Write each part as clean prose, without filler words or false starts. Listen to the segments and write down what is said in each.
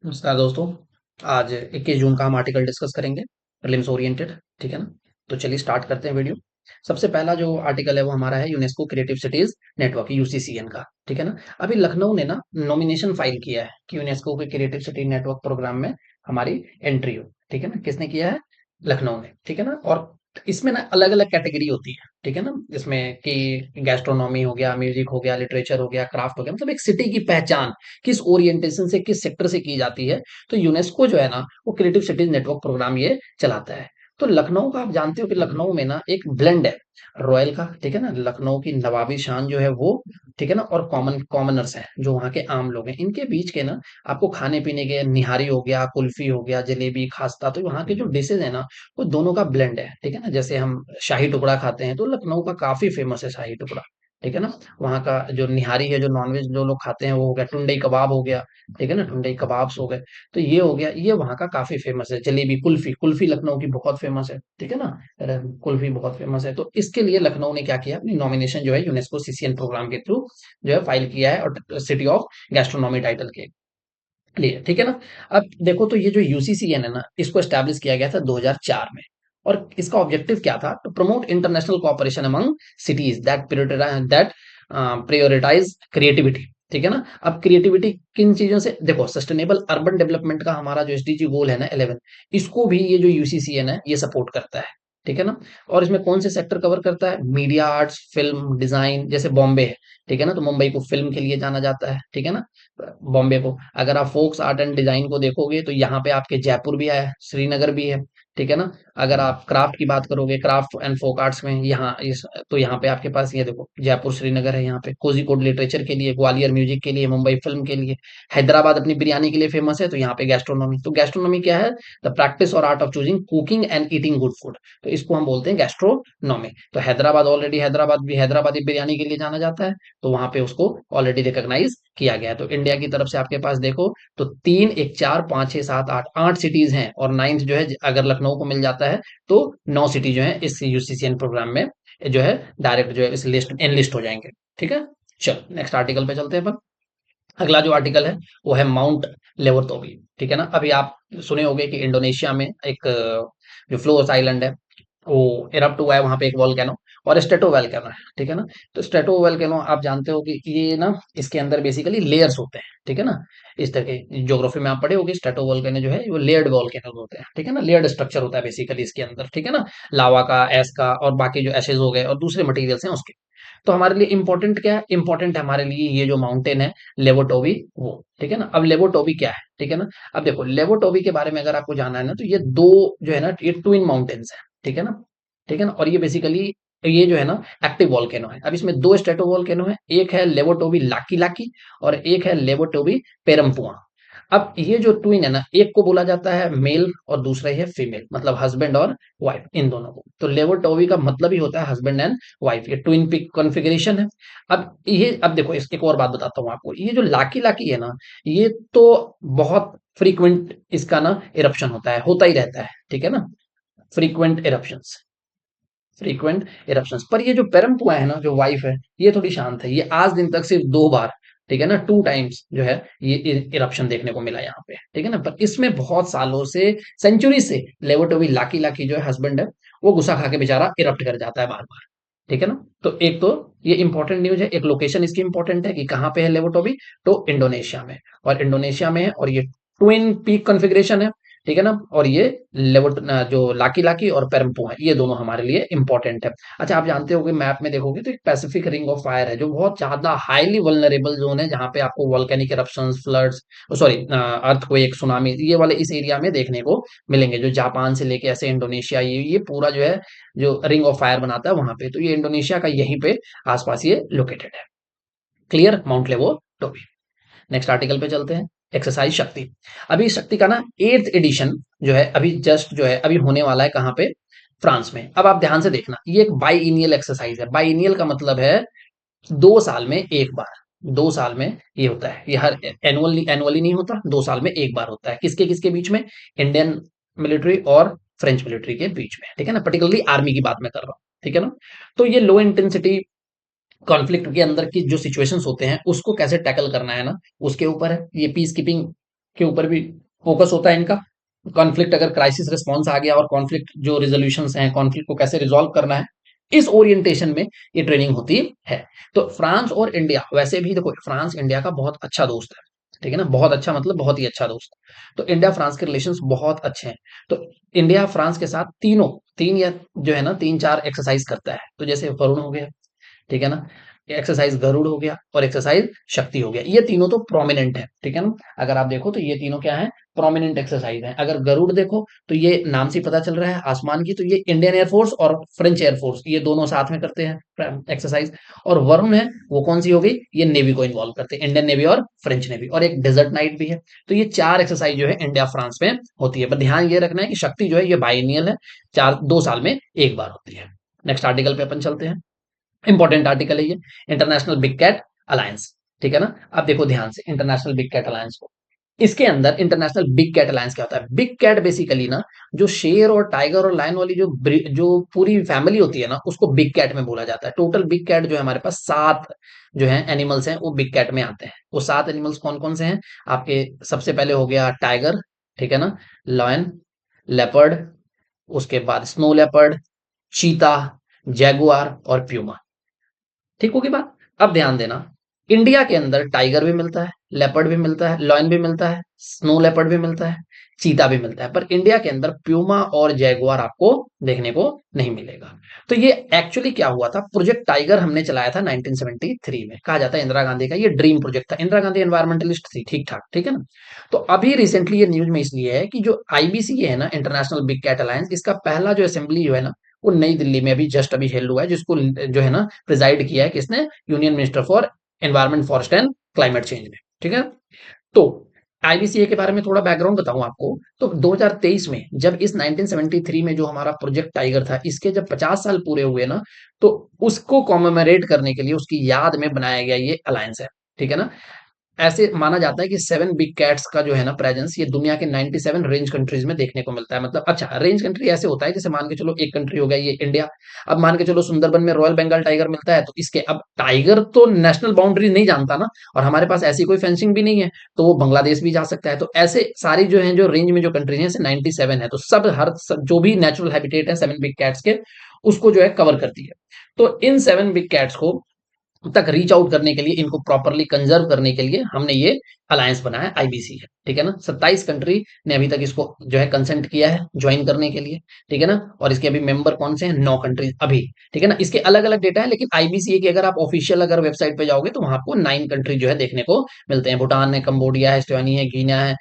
नमस्कार दोस्तों। आज 21 जून का हम आर्टिकल डिस्कस करेंगे, प्रीलिम्स ओरिएंटेड। ठीक है ना? तो चलिए स्टार्ट करते हैं वीडियो। सबसे पहला जो आर्टिकल है वो हमारा है यूनेस्को क्रिएटिव सिटीज नेटवर्क यूसीसीएन का। ठीक है ना? अभी लखनऊ ने ना नॉमिनेशन फाइल किया है कि यूनेस्को के क्रिएटिव सिटी नेटवर्क प्रोग्राम में हमारी एंट्री हो। ठीक है ना? किसने किया है? लखनऊ ने। ठीक है ना? और इसमें ना अलग अलग कैटेगरी होती है। ठीक है ना? इसमें कि गैस्ट्रोनॉमी हो गया, म्यूजिक हो गया, लिटरेचर हो गया, क्राफ्ट हो गया, मतलब एक सिटी की पहचान किस ओरिएंटेशन से किस सेक्टर से की जाती है। तो यूनेस्को जो है ना वो क्रिएटिव सिटीज नेटवर्क प्रोग्राम ये चलाता है। तो लखनऊ का आप जानते हो कि लखनऊ में ना एक ब्लेंड है रॉयल का। ठीक है ना? लखनऊ की नवाबी शान जो है वो, ठीक है ना, और कॉमनर्स हैं जो वहाँ के आम लोग हैं, इनके बीच के ना आपको खाने पीने के निहारी हो गया, कुल्फी हो गया, जलेबी, खास्ता, तो वहाँ के जो डिशेज है ना वो दोनों का ब्लेंड है। ठीक है ना? जैसे हम शाही टुकड़ा खाते हैं तो लखनऊ का काफी फेमस है शाही टुकड़ा। ठीक है ना? वहाँ का जो निहारी है, जो नॉनवेज जो लोग खाते हैं, वो हो गया टुंडई कबाब हो गया। ठीक है ना? टुंडई कबाब्स हो गए। तो ये हो गया, ये वहाँ का काफ़ी फ़ेमस है। जलेबी, कुल्फ़ी, कुल्फ़ी लखनऊ की बहुत फ़ेमस है। ठीक है ना? कुल्फ़ी बहुत फ़ेमस है। तो इसके लिए लखनऊ ने क्या किया, अपनी नॉमिनेशन जो है यूनेस्को सीसीएन प्रोग्राम के थ्रू जो है फाइल किया है, और सिटी ऑफ गैस्ट्रोनॉमी टाइटल के लिए। ठीक है ना? अब देखो तो ये जो यूसीसीएन है ना, इसको एस्टैब्लिश किया गया था 2004 में। और इसका ऑब्जेक्टिव क्या था? To promote international cooperation among cities that prioritise creativity. ठीक है ना? अब क्रिएटिविटी किन चीजों से, देखो सस्टेनेबल अर्बन डेवलपमेंट का हमारा जो एसडीजी गोल है ना 11, इसको भी ये जो यूसीसीएन है ये सपोर्ट करता है। ठीक है ना? और इसमें कौन से सेक्टर कवर करता है? मीडिया, आर्ट्स, फिल्म, डिजाइन, जैसे बॉम्बे है। ठीक है ना? तो मुंबई को फिल्म के लिए जाना जाता है। ठीक है ना? बॉम्बे को। अगर आप फोक्स आर्ट एंड डिजाइन को देखोगे तो यहाँ पे आपके जयपुर भी आया है, श्रीनगर भी है। ठीक है ना? अगर आप क्राफ्ट की बात करोगे, क्राफ्ट एंड फोक आर्ट्स में यहाँ इस, तो यहाँ पे आपके पास ये देखो जयपुर, श्रीनगर है। यहाँ पे कोझिकोड लिटरेचर के लिए, ग्वालियर म्यूजिक के लिए, मुंबई फिल्म के लिए, हैदराबाद अपनी बिरयानी के लिए फेमस है। तो यहाँ पे गैस्ट्रोनॉमी, तो गैस्ट्रोनॉमी क्या है? द प्रैक्टिस और art of choosing cooking and eating good food. तो इसको हम बोलते हैं गैस्ट्रोनॉमी। तो हैदराबाद ऑलरेडी, हैदराबाद भी हैदराबादी बिरयानी के लिए जाना जाता है। तो वहां पे उसको ऑलरेडी रिकॉग्नाइज किया गया है। तो इंडिया की तरफ से आपके पास देखो तो 3, 1, 4, 5, 6, 7, 8, 8 सिटीज हैं, और नाइन्थ जो है अगर लखनऊ को मिल जाता है तो 9 सिटी जो है इस यूसीसीएन प्रोग्राम में जो है डायरेक्ट जो है इस लिस्ट एनलिस्ट हो जाएंगे। ठीक है? चलो नेक्स्ट आर्टिकल पे चलते हैं अपन। अगला जो आर्टिकल है वो है माउंट लेवरतोवी। ठीक है ना? अभी आप सुने होंगे कि इंडोनेशिया में एक जो फ्लोस आइलैंड है वो इरप्ट हुआ है, वहां पे एक वॉल्केनो, और स्ट्रेटो वोल्केनो है। ठीक है ना? तो स्ट्रेटो वोल्केनो आप जानते हो कि ये ना इसके अंदर बेसिकली लेयर्स होते हैं। ठीक है ना? इस तरह के ज्योग्राफी में आप पढ़े होगे, स्ट्रेटो वोल्केनो जो है वो लेयर्ड वोल्केनो होते हैं। ठीक है ना? लेयर्ड स्ट्रक्चर होता है बेसिकली इसके अंदर। ठीक है ना? लावा का, एस का, और बाकी जो एशेज हो गए और दूसरे मटेरियल्स हैं उसके। तो हमारे लिए इंपॉर्टेंट क्या है? इंपॉर्टेंट है हमारे लिए ये जो माउंटेन है लेवोटोवी वो। ठीक है ना? अब लेवोटोवी क्या है? ठीक है ना? अब देखो लेवोटोवी के बारे में अगर आपको जानना है ना, तो ये दो जो है ना ये ट्विन माउंटेन्स है। ठीक है ना? ठीक है ना? और ये बेसिकली ये जो है ना एक्टिव वॉल्केनो है। अब इसमें दो स्ट्रेटो वॉल्केनो है, एक है लेवोटोवी लाकी लाकी और एक है लेवोटोवी पेरम्पुआ। अब ये जो ट्विन है ना, एक को बोला जाता है मेल और दूसरा है फीमेल, मतलब हस्बैंड और वाइफ, इन दोनों को। तो लेवोटोवी का मतलब ही होता है हस्बैंड एंड वाइफ। ये ट्विन पिक कॉन्फ़िगरेशन है। अब देखो इस एक और बात बताता हूँ आपको, ये जो लाकी लाकी है ना, ये तो बहुत फ्रीक्वेंट इसका ना इरप्शन होता ही रहता है। ठीक है ना? Frequent eruptions, frequent eruptions. पर ये जो पेरम्पुआ है ना, जो वाइफ है, ये थोड़ी शांत है। ये आज दिन तक सिर्फ 2 बार, ठीक है ना, 2 टाइम्स जो है ये इरप्शन देखने को मिला यहाँ पे। ठीक है ना? पर इसमें बहुत सालों से, सेंचुरी से लेवोटोवी लाकी लाकी जो है हस्बैंड है, वो गुस्सा खा के बेचारा इरप्ट कर जाता है बार बार। ठीक है ना? तो एक तो ये इंपॉर्टेंट न्यूज है, एक लोकेशन इसकी इंपॉर्टेंट है कि कहाँ पे है लेवोटोवी। तो इंडोनेशिया में, और इंडोनेशिया में है, और ये ट्विन पीक कॉन्फ़िगरेशन है। ठीक है ना? और ये जो लाकी लाकी और पेरम्पू है, ये दोनों हमारे लिए इंपॉर्टेंट है। अच्छा, आप जानते होगे मैप में देखोगे तो एक पैसिफिक रिंग ऑफ फायर है जो बहुत ज्यादा हाईली वल्नरेबल जोन है, जहां पे आपको volcanic eruptions, floods, sorry earthquake, tsunami, ये वाले इस एरिया में देखने को मिलेंगे। जो जापान से लेके ऐसे इंडोनेशिया, ये पूरा जो है जो रिंग ऑफ फायर बनाता है वहां पे, तो ये इंडोनेशिया का यहीं पे आसपास ये लोकेटेड है। क्लियर? माउंट लेवो टोपी। नेक्स्ट आर्टिकल पे चलते हैं। एक्सरसाइज शक्ति। अभी शक्ति का ना 8th एडिशन जो है अभी जस्ट जो है अभी होने वाला है, कहाँ पे? फ्रांस में। अब आप ध्यान से देखना, ये एक बाइनियल एक्सरसाइज है। बाइनियल का मतलब है 2 साल में एक बार। 2 साल में ये होता है, ये हर एनुअली एनुअली नहीं होता, 2 साल में एक बार होता है। किसके किसके बीच में? इंडियन मिलिट्री और फ्रेंच मिलिट्री के बीच में। ठीक है ना? पर्टिकुलरली आर्मी की बात मैं कर रहा हूँ। ठीक है ना? तो ये लो इंटेंसिटी कॉन्फ्लिक्ट के अंदर की जो सिचुएशंस होते हैं उसको कैसे टैकल करना है ना, उसके ऊपर है। ये पीस कीपिंग के ऊपर भी फोकस होता है इनका। कॉन्फ्लिक्ट अगर क्राइसिस रिस्पॉन्स आ गया और कॉन्फ्लिक्ट जो रिजोल्यूशंस हैं, कॉन्फ्लिक्ट को कैसे रिजॉल्व करना है, इस ओरिएंटेशन में ये ट्रेनिंग होती है। तो फ्रांस और इंडिया, वैसे भी देखो फ्रांस इंडिया का बहुत अच्छा दोस्त है, ठीक है ना, बहुत अच्छा मतलब बहुत ही अच्छा दोस्त। तो इंडिया फ्रांस के रिलेशंस बहुत अच्छे हैं। तो इंडिया फ्रांस के साथ तीन या जो है ना 3-4 एक्सरसाइज करता है। तो जैसे वरुण हो गया, ठीक है ना, एक्सरसाइज गरुड़ हो गया और एक्सरसाइज शक्ति हो गया, ये तीनों तो प्रोमिनेंट है, ठीक है ना। अगर आप देखो तो ये तीनों क्या है, प्रोमिनेंट एक्सरसाइज है। अगर गरुड़ देखो तो ये नाम से पता चल रहा है आसमान की, तो ये इंडियन एयरफोर्स और फ्रेंच एयरफोर्स ये दोनों साथ में करते हैं एक्सरसाइज। और वरुण है वो कौन सी हो गई, ये नेवी को इन्वॉल्व करते हैं, इंडियन नेवी और फ्रेंच नेवी, और एक डेजर्ट नाइट भी है। तो ये 4 एक्सरसाइज जो है इंडिया फ्रांस में होती है। पर ध्यान ये रखना है कि शक्ति जो है ये बाइनियल है, 2 साल में एक बार होती है। नेक्स्ट आर्टिकल पे अपन चलते हैं। इंपॉर्टेंट आर्टिकल है ये, इंटरनेशनल बिग कैट अलायंस, ठीक है ना। अब देखो ध्यान से इंटरनेशनल बिग कैट अलायंस को, इसके अंदर इंटरनेशनल बिग कैट अलायंस क्या होता है। बिग कैट बेसिकली ना, जो शेर और टाइगर और लायन वाली जो पूरी फैमिली होती है ना, उसको बिग कैट में बोला जाता है। टोटल बिग कैट जो है हमारे पास 7 जो है एनिमल्स हैं, वो बिग कैट में आते हैं। वो 7 एनिमल्स कौन कौन से हैं आपके, सबसे पहले हो गया टाइगर, ठीक है ना, लायन, लेपर्ड, उसके बाद स्नो लेपर्ड, चीता, जैगुआर और प्यूमा। ठीक होगी बात। अब ध्यान देना, इंडिया के अंदर टाइगर भी मिलता है, लेपर्ड भी मिलता है, लॉयन भी मिलता है, स्नो लेपर्ड भी मिलता है, चीता भी मिलता है, पर इंडिया के अंदर प्यूमा और जैगुआर आपको देखने को नहीं मिलेगा। तो ये एक्चुअली क्या हुआ था, प्रोजेक्ट टाइगर हमने चलाया था 1973 में, कहा जाता है इंदिरा गांधी का ये ड्रीम प्रोजेक्ट था। इंदिरा गांधी एनवायरमेंटलिस्ट थी, ठीक ठाक, ठीक है ना। तो अभी रिसेंटली ये न्यूज में इसलिए है कि जो आईबीसी है ना, इंटरनेशनल बिग कैट अलायंस, इसका पहला जो असेंबली जो है ना, वो नई दिल्ली में अभी जस्ट अभी हेल्ड हुआ है, जिसको जो है ना प्रिजाइड किया है किसने, union minister for environment, forest and climate change ने, ठीक है। तो आईबीसीए के बारे में थोड़ा बैकग्राउंड बताऊं आपको, तो 2023 में जब इस 1973 में जो हमारा प्रोजेक्ट टाइगर था, इसके जब 50 साल पूरे हुए ना, तो उसको कॉमेमोरेट करने के लिए, उसकी याद में बनाया गया ये अलायंस है, ठीक है ना। ऐसे माना जाता है कि 7 बिग कैट्स का जो है ना प्रेजेंस, ये दुनिया के 97 रेंज कंट्रीज में देखने को मिलता है। मतलब अच्छा, रेंज कंट्री ऐसे होता है जैसे मान के चलो एक कंट्री हो गया ये इंडिया, अब मान के चलो सुंदरबन में रॉयल बंगाल टाइगर मिलता है, तो इसके अब टाइगर तो नेशनल बाउंड्री नहीं जानता ना, और हमारे पास ऐसी कोई फेंसिंग भी नहीं है, तो वो बांग्लादेश भी जा सकता है। तो ऐसे सारी जो है, जो रेंज में जो कंट्रीज है 97 है, तो जो भी नेचुरल हैबिटेट है 7 बिग कैट्स के, उसको जो है कवर करती है। तो इन 7 बिग कैट्स को तक रीच आउट करने के लिए, इनको प्रॉपरली कंजर्व करने के लिए हमने ये अलायंस बनाया है, आईबीसी है, ठीक है ना। 27 कंट्री ने अभी तक इसको जो है कंसेंट किया है ज्वाइन करने के लिए, ठीक है ना। और इसके अभी मेंबर कौन से हैं, 9 कंट्रीज अभी, ठीक है ना। इसके अलग अलग डेटा है, लेकिन आईबीसी की अगर आप ऑफिशियल अगर वेबसाइट पे जाओगे तो वहां आपको 9 कंट्री जो है देखने को मिलते हैं। भूटान है, कंबोडिया है, एस्टोनी है, गिनिया है,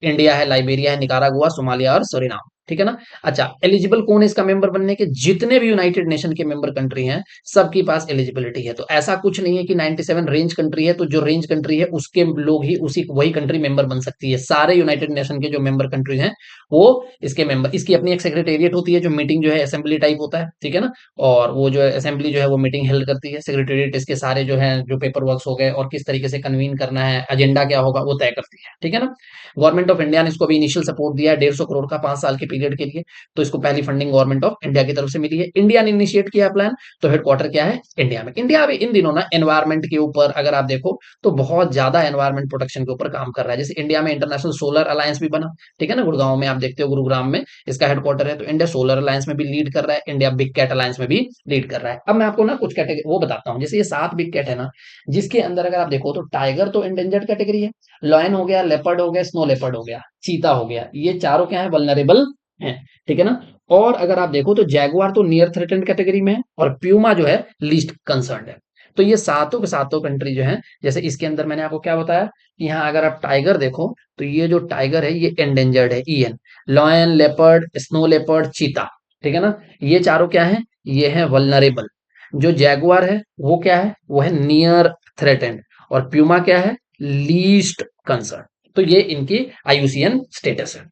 इंडिया है, लाइबेरिया है, निकारागुआ, सोमालिया और सूरीनाम, ठीक है ना। अच्छा, एलिजिबल कौन है इसका मेंबर बनने के, जितने भी यूनाइटेड नेशन के मेंबर कंट्री हैं सबके पास एलिजिबिलिटी है। तो ऐसा कुछ नहीं है कि 97 रेंज कंट्री है तो जो रेंज कंट्री है उसके लोग ही उसी वही कंट्री मेंबर बन सकती है। सारे यूनाइटेड नेशन के जो मेंबर कंट्रीज हैं वो इसके मेंबर, इसकी अपनी एक सेक्रेटेरिएट होती है, जो मीटिंग जो है असेंबली टाइप होता है, ठीक है ना। और वो जो असेंबली जो है वो मीटिंग हेल्ड करती है, सेक्रेटेरिएट इसके सारे जो है जो पेपर वर्क हो गए और किस तरीके से कन्वीन करना है, एजेंडा क्या होगा, वो तय करती है, ठीक है ना। गवर्नमेंट ऑफ इंडिया ने इसको भी इनिशियल सपोर्ट दिया है 150 करोड़ का 5 साल के पीरियड के लिए। तो इसको पहली फंडिंग गवर्नमेंट ऑफ इंडिया की तरफ से मिली है, इंडिया ने इनिशिएट किया प्लान। तो हेडक्वार्टर क्या है, इंडिया में। इंडिया भी इन दिनों ना एनवायरमेंट के ऊपर अगर आप देखो तो बहुत ज्यादा एनवायरमेंट प्रोटेक्शन के ऊपर काम कर रहा है। जैसे इंडिया में इंटरनेशनल सोलर अलायंस भी बना, ठीक है ना, गुड़गांव में आप देखते हो, गुरुग्राम में इसका हेडक्वार्टर है। तो इंडिया सोलर अलायंस में भी लीड कर रहा है, इंडिया बिग कैट अलायंस में भी लीड कर रहा है। अब मैं आपको ना कुछ कैटेगरी वो बताता हूँ, जैसे ये 7 बिग कैट है ना, जिसके अंदर अगर आप देखो तो टाइगर तो इंडेंजर्ड कैटेगरी है, लॉयन हो गया, लेपर्ड हो गया, स्नो लेपर्ड हो गया, चीता हो गया, ये चारों क्या है, वल्नरेबल है, ठीक है ना। और अगर आप देखो तो जैगुआर तो नियर थ्रेटेंड कैटेगरी में है, और प्यूमा जो है लीस्ट कंसर्न है। तो ये सातों के सातों कंट्री जो है, जैसे इसके अंदर मैंने आपको क्या बताया कि यहाँ अगर आप टाइगर देखो तो ये जो टाइगर है ये एंडेंजर्ड है, E N, lion, leopard, snow leopard, cheetah, ठीक है ना, ये चारों क्या है, ये है वल्नरेबल। जो जैगुआर है वो क्या है, वो है नियर थ्रेटेंड, और प्यूमा क्या है, लीस्ट कंसर्न। तो ये इनकी आईयूसीएन स्टेटस है।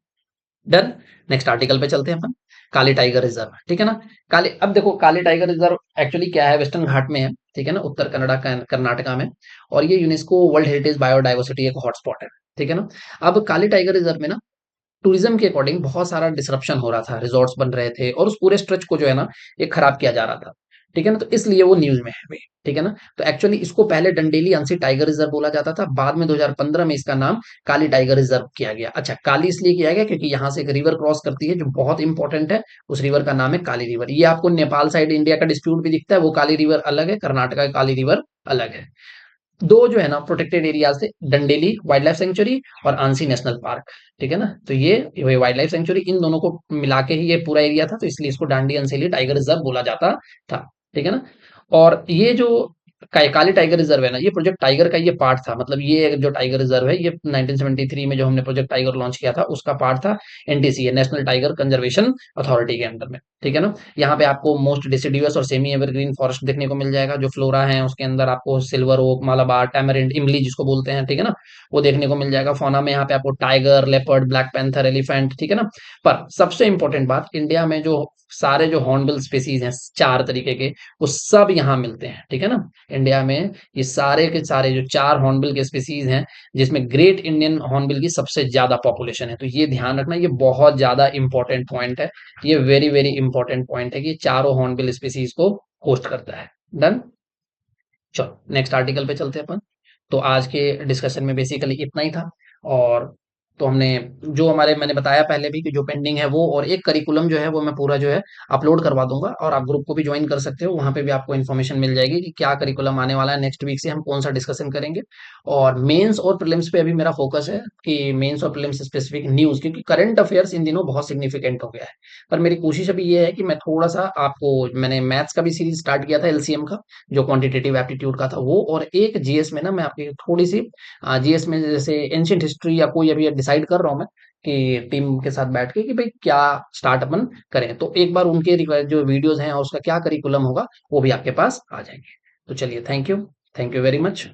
डन। नेक्स्ट आर्टिकल पे चलते हैं अपन, काली टाइगर रिजर्व, ठीक है ना। काली, अब देखो काली टाइगर रिजर्व एक्चुअली क्या है, वेस्टर्न घाट में है, ठीक है ना, उत्तर कन्नड़ा कर्नाटका में। और ये यूनेस्को वर्ल्ड हेरिटेज बायोडाइवर्सिटी एक हॉटस्पॉट है, ठीक है ना। अब काली टाइगर रिजर्व में ना टूरिज्म के अकॉर्डिंग बहुत सारा डिसरप्शन हो रहा था, रिजॉर्ट्स बन रहे थे और उस पूरे स्ट्रेच को जो है ना ये खराब किया जा रहा था। ठीक है ना, तो इसलिए वो न्यूज में है अभी। ठीक है ना, तो एक्चुअली इसको पहले डंडेली अंसी टाइगर रिजर्व बोला जाता था, बाद में 2015 में इसका नाम काली टाइगर रिजर्व किया गया। अच्छा, काली इसलिए किया गया क्योंकि यहाँ से एक रिवर क्रॉस करती है जो बहुत इंपॉर्टेंट है, उस रिवर का नाम है काली रिवर। ये आपको नेपाल साइड इंडिया का डिस्प्यूट भी दिखता है, वो काली रिवर अलग है, कर्नाटका का काली रिवर अलग है। दो जो है ना प्रोटेक्टेड एरियाज थे, डंडेली वाइल्ड लाइफ सेंचुरी और आंसी नेशनल पार्क। ठीक है ना, तो ये वाइल्ड लाइफ सेंचुरी, इन दोनों को मिला के ही ये पूरा एरिया था, तो इसलिए इसको डांडी अंसेली टाइगर रिजर्व बोला जाता था। ठीक है ना, और ये जो काली टाइगर रिजर्व है ना, ये प्रोजेक्ट टाइगर का ये पार्ट था। मतलब ये जो टाइगर रिजर्व है, ये 1973 में जो हमने प्रोजेक्ट टाइगर लॉन्च किया था उसका पार्ट था, NTC national tiger conservation authority के अंडर में। ठीक है ना, यहाँ पे आपको मोस्ट डिसिडियस और सेमी एवरग्रीन फॉरेस्ट देखने को मिल जाएगा। जो फ्लोरा है उसके अंदर आपको सिल्वर ओक, मालाबार, टैमरिंड, इमली जिसको बोलते हैं, ठीक है ना, वो देखने को मिल जाएगा। फौना में यहाँ पे आपको tiger, leopard, black panther, elephant, ठीक है ना। पर सबसे इंपॉर्टेंट बात, इंडिया में जो सारे जो हॉर्नबिल स्पीसीज हैं 4 तरीके के, वो सब यहाँ मिलते हैं। ठीक है ना, इंडिया में ये सारे के सारे जो 4 हॉर्नबिल के स्पीसीज हैं, जिसमें ग्रेट इंडियन हॉर्नबिल की सबसे ज्यादा पॉपुलेशन है। तो ये ध्यान रखना, ये बहुत ज्यादा इंपॉर्टेंट पॉइंट है। ये वेरी वेरी इंपॉर्टेंट पॉइंट है कि चारों हॉर्नबिल स्पीसीज को होस्ट करता है। डन। चलो नेक्स्ट आर्टिकल पे चलते हैं अपन। तो आज के डिस्कशन में बेसिकली इतना ही था। और तो हमने जो हमारे, मैंने बताया पहले भी कि जो पेंडिंग है वो, और एक करिकुलम जो है वो मैं पूरा जो है अपलोड करवा दूंगा, और आप ग्रुप को भी ज्वाइन कर सकते हो, वहां पे भी आपको इन्फॉर्मेशन मिल जाएगी कि क्या करिकुलम आने वाला है, नेक्स्ट वीक से हम कौन सा डिस्कशन करेंगे। और मेंस और प्रीलिम्स पे अभी मेरा फोकस है कि मेंस और प्रीलिम्स स्पेसिफिक न्यूज, क्योंकि करंट अफेयर्स इन दिनों बहुत सिग्निफिकेंट हो गया है। पर मेरी कोशिश अभी ये है कि मैं थोड़ा सा आपको, मैंने मैथ्स का भी सीरीज स्टार्ट किया था एलसीएम का, जो क्वांटिटेटिव एप्टीट्यूड का था वो, और एक जीएस में ना मैं आपकी थोड़ी सी, जीएस में जैसे एंशियंट हिस्ट्री या कोई अभी डिसाइड कर रहा हूँ मैं कि टीम के साथ बैठ के कि भाई क्या स्टार्ट अपन करें, तो एक बार उनके जो वीडियोस हैं और उसका क्या करिकुलम होगा वो भी आपके पास आ जाएंगे। तो चलिए, thank you, thank you very much.